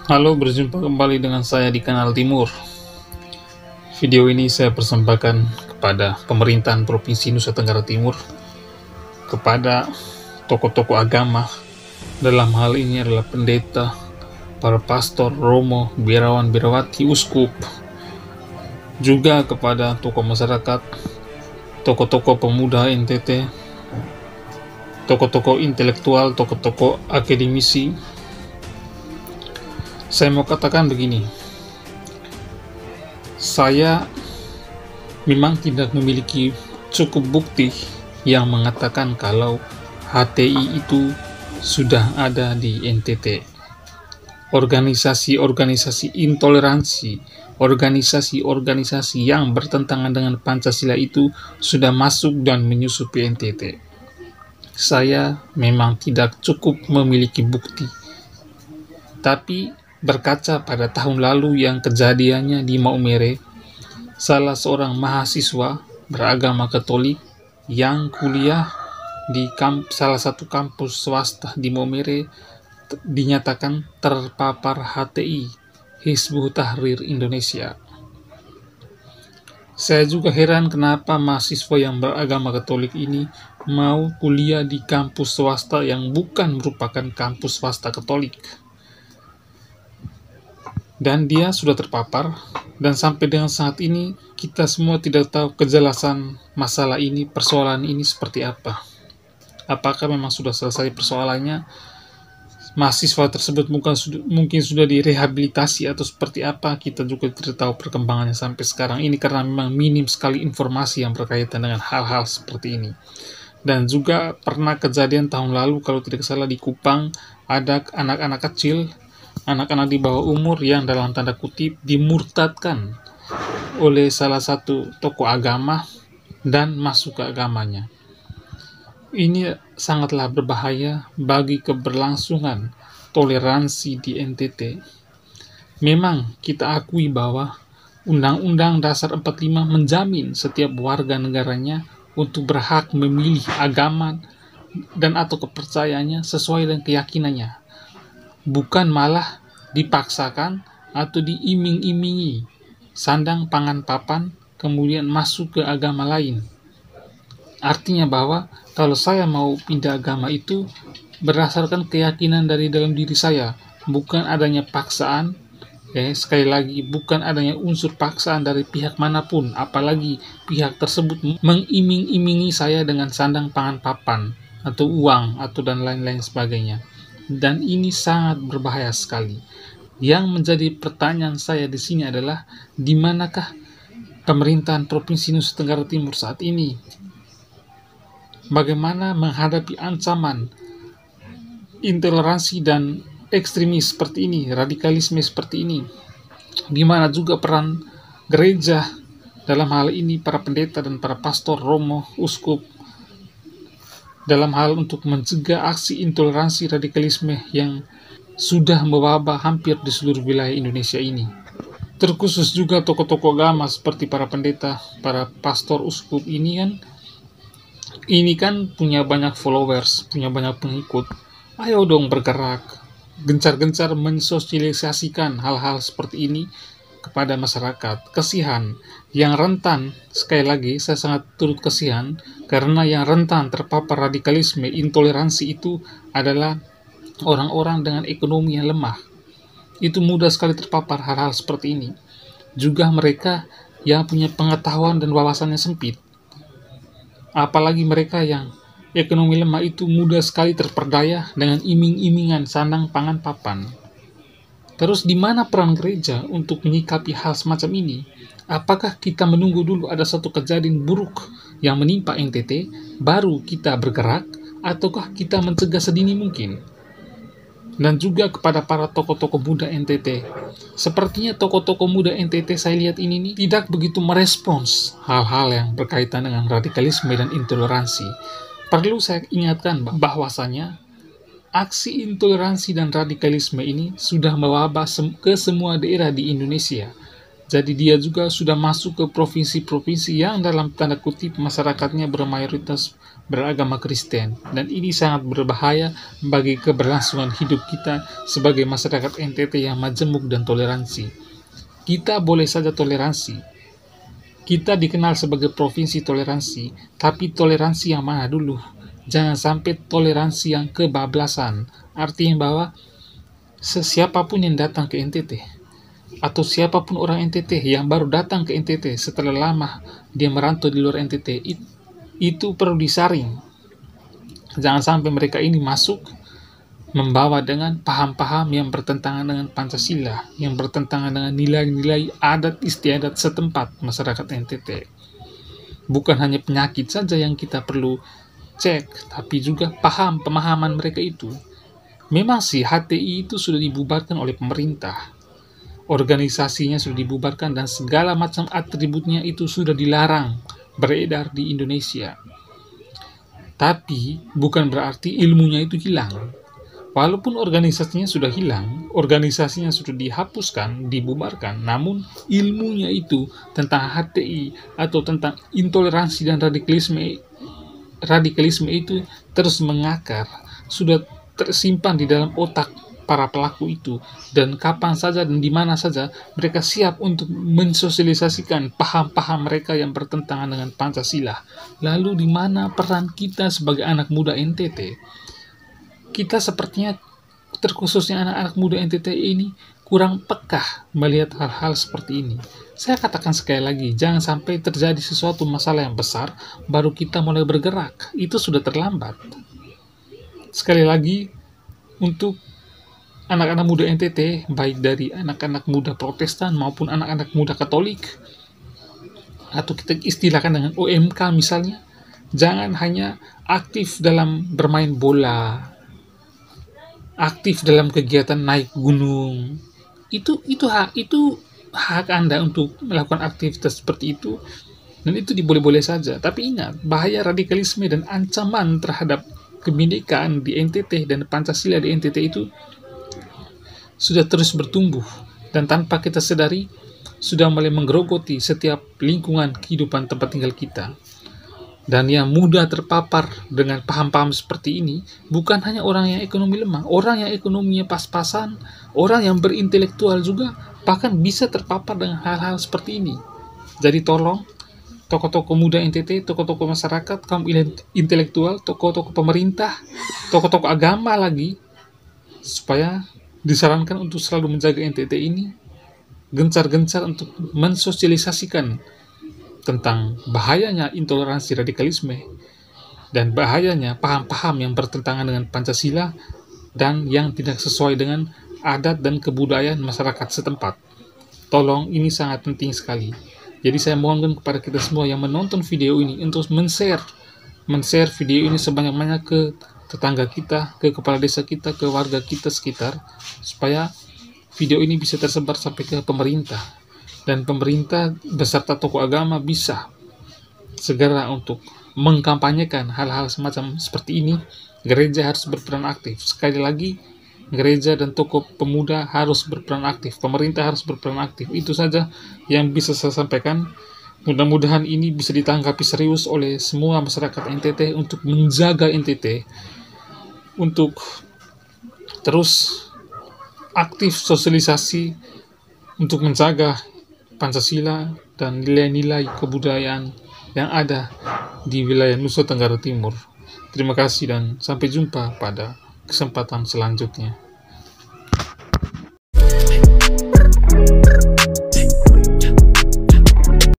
Halo, berjumpa kembali dengan saya di Kanal Timur. Video ini saya persembahkan kepada pemerintahan Provinsi Nusa Tenggara Timur, kepada tokoh-tokoh agama, dalam hal ini adalah pendeta, para pastor, romo, biarawan, biarawati, uskup, juga kepada tokoh masyarakat, tokoh-tokoh pemuda NTT, tokoh-tokoh intelektual, tokoh-tokoh akademisi. Saya mau katakan begini, saya memang tidak memiliki cukup bukti yang mengatakan kalau HTI itu sudah ada di NTT. Organisasi-organisasi intoleransi, organisasi-organisasi yang bertentangan dengan Pancasila itu sudah masuk dan menyusupi NTT. Saya memang tidak cukup memiliki bukti, tapi berkaca pada tahun lalu yang kejadiannya di Maumere, salah seorang mahasiswa beragama Katolik yang kuliah di salah satu kampus swasta di Maumere dinyatakan terpapar HTI, Hizbut Tahrir Indonesia. Saya juga heran kenapa mahasiswa yang beragama Katolik ini mau kuliah di kampus swasta yang bukan merupakan kampus swasta Katolik. Dan dia sudah terpapar, dan sampai dengan saat ini kita semua tidak tahu kejelasan masalah ini, persoalan ini seperti apa. Apakah memang sudah selesai persoalannya, mahasiswa tersebut mungkin sudah direhabilitasi atau seperti apa, kita juga tidak tahu perkembangannya sampai sekarang ini, karena memang minim sekali informasi yang berkaitan dengan hal-hal seperti ini. Dan juga pernah kejadian tahun lalu, kalau tidak salah di Kupang, ada anak-anak kecil, anak-anak di bawah umur yang dalam tanda kutip dimurtadkan oleh salah satu tokoh agama dan masuk ke agamanya. Ini sangatlah berbahaya bagi keberlangsungan toleransi di NTT. Memang kita akui bahwa Undang-Undang Dasar 45 menjamin setiap warga negaranya untuk berhak memilih agama dan atau kepercayaannya sesuai dengan keyakinannya, bukan malah dipaksakan atau diiming-imingi sandang pangan papan kemudian masuk ke agama lain. Artinya bahwa kalau saya mau pindah agama itu berdasarkan keyakinan dari dalam diri saya, bukan adanya paksaan. Sekali lagi, bukan adanya unsur paksaan dari pihak manapun, apalagi pihak tersebut mengiming-imingi saya dengan sandang pangan papan atau uang atau dan lain-lain sebagainya. Dan ini sangat berbahaya sekali. Yang menjadi pertanyaan saya di sini adalah, di manakah pemerintahan Provinsi Nusa Tenggara Timur saat ini? Bagaimana menghadapi ancaman intoleransi dan ekstremis seperti ini, radikalisme seperti ini? Di mana juga peran gereja dalam hal ini, para pendeta dan para pastor, romo, uskup, dalam hal untuk mencegah aksi intoleransi radikalisme yang sudah mewabah hampir di seluruh wilayah Indonesia ini. Terkhusus juga tokoh-tokoh agama seperti para pendeta, para pastor, uskup ini kan punya banyak followers, punya banyak pengikut. Ayo dong bergerak, gencar-gencar mensosialisasikan hal-hal seperti ini kepada masyarakat. Kasihan yang rentan, sekali lagi saya sangat turut kasihan, karena yang rentan terpapar radikalisme intoleransi itu adalah orang-orang dengan ekonomi yang lemah. Itu mudah sekali terpapar hal-hal seperti ini. Juga mereka yang punya pengetahuan dan wawasannya sempit, apalagi mereka yang ekonomi lemah itu mudah sekali terperdaya dengan iming-imingan sandang pangan papan. Terus di mana peran gereja untuk menyikapi hal semacam ini? Apakah kita menunggu dulu ada satu kejadian buruk yang menimpa NTT, baru kita bergerak, ataukah kita mencegah sedini mungkin? Dan juga kepada para tokoh-tokoh muda NTT. Sepertinya tokoh-tokoh muda NTT saya lihat ini tidak begitu merespons hal-hal yang berkaitan dengan radikalisme dan intoleransi. Perlu saya ingatkan bahwasanya aksi intoleransi dan radikalisme ini sudah mewabah ke semua daerah di Indonesia. Jadi dia juga sudah masuk ke provinsi-provinsi yang dalam tanda kutip masyarakatnya bermayoritas beragama Kristen. Dan ini sangat berbahaya bagi keberlangsungan hidup kita sebagai masyarakat NTT yang majemuk dan toleransi. Kita boleh saja toleransi. Kita dikenal sebagai provinsi toleransi, tapi toleransi yang mana dulu? Jangan sampai toleransi yang kebablasan. Artinya bahwa siapapun yang datang ke NTT, atau siapapun orang NTT yang baru datang ke NTT setelah lama dia merantau di luar NTT, itu perlu disaring. Jangan sampai mereka ini masuk membawa dengan paham-paham yang bertentangan dengan Pancasila, yang bertentangan dengan nilai-nilai adat istiadat setempat masyarakat NTT. Bukan hanya penyakit saja yang kita perlu cek, tapi juga pemahaman mereka itu. Memang sih HTI itu sudah dibubarkan oleh pemerintah. Organisasinya sudah dibubarkan dan segala macam atributnya itu sudah dilarang beredar di Indonesia. Tapi bukan berarti ilmunya itu hilang. Walaupun organisasinya sudah hilang, organisasinya sudah dihapuskan, dibubarkan, namun ilmunya itu tentang HTI atau tentang intoleransi dan radikalisme itu terus mengakar, sudah tersimpan di dalam otak para pelaku itu, dan kapan saja dan di mana saja mereka siap untuk mensosialisasikan paham-paham mereka yang bertentangan dengan Pancasila. Lalu di mana peran kita sebagai anak muda NTT? Kita sepertinya, terkhususnya anak-anak muda NTT ini, kurang peka melihat hal-hal seperti ini. Saya katakan sekali lagi, jangan sampai terjadi sesuatu masalah yang besar baru kita mulai bergerak. Itu sudah terlambat. Sekali lagi, untuk anak-anak muda NTT, baik dari anak-anak muda Protestan maupun anak-anak muda Katolik, atau kita istilahkan dengan OMK misalnya, jangan hanya aktif dalam bermain bola, aktif dalam kegiatan naik gunung. Itu hak Anda untuk melakukan aktivitas seperti itu, dan itu diboleh-boleh saja. Tapi ingat, bahaya radikalisme dan ancaman terhadap kebinekaan di NTT dan Pancasila di NTT itu sudah terus bertumbuh, dan tanpa kita sadari sudah mulai menggerogoti setiap lingkungan kehidupan tempat tinggal kita. Dan yang mudah terpapar dengan paham-paham seperti ini bukan hanya orang yang ekonomi lemah, orang yang ekonominya pas-pasan, orang yang berintelektual juga bahkan bisa terpapar dengan hal-hal seperti ini. Jadi tolong tokoh-tokoh muda NTT, tokoh-tokoh masyarakat, kaum intelektual, tokoh-tokoh pemerintah, tokoh-tokoh agama lagi, supaya disarankan untuk selalu menjaga NTT ini, gencar-gencar untuk mensosialisasikan tentang bahayanya intoleransi radikalisme dan bahayanya paham-paham yang bertentangan dengan Pancasila dan yang tidak sesuai dengan adat dan kebudayaan masyarakat setempat. Tolong, ini sangat penting sekali. Jadi saya mohonkan kepada kita semua yang menonton video ini untuk men-share video ini sebanyak-banyak ke tetangga kita, ke kepala desa kita, ke warga kita sekitar, supaya video ini bisa tersebar sampai ke pemerintah, dan pemerintah beserta tokoh agama bisa segera untuk mengkampanyekan hal-hal semacam seperti ini. Gereja harus berperan aktif. Sekali lagi, gereja dan tokoh pemuda harus berperan aktif, pemerintah harus berperan aktif. Itu saja yang bisa saya sampaikan. Mudah-mudahan ini bisa ditanggapi serius oleh semua masyarakat NTT untuk menjaga NTT, untuk terus aktif sosialisasi untuk menjaga Pancasila dan nilai-nilai kebudayaan yang ada di wilayah Nusa Tenggara Timur. Terima kasih dan sampai jumpa pada kesempatan selanjutnya.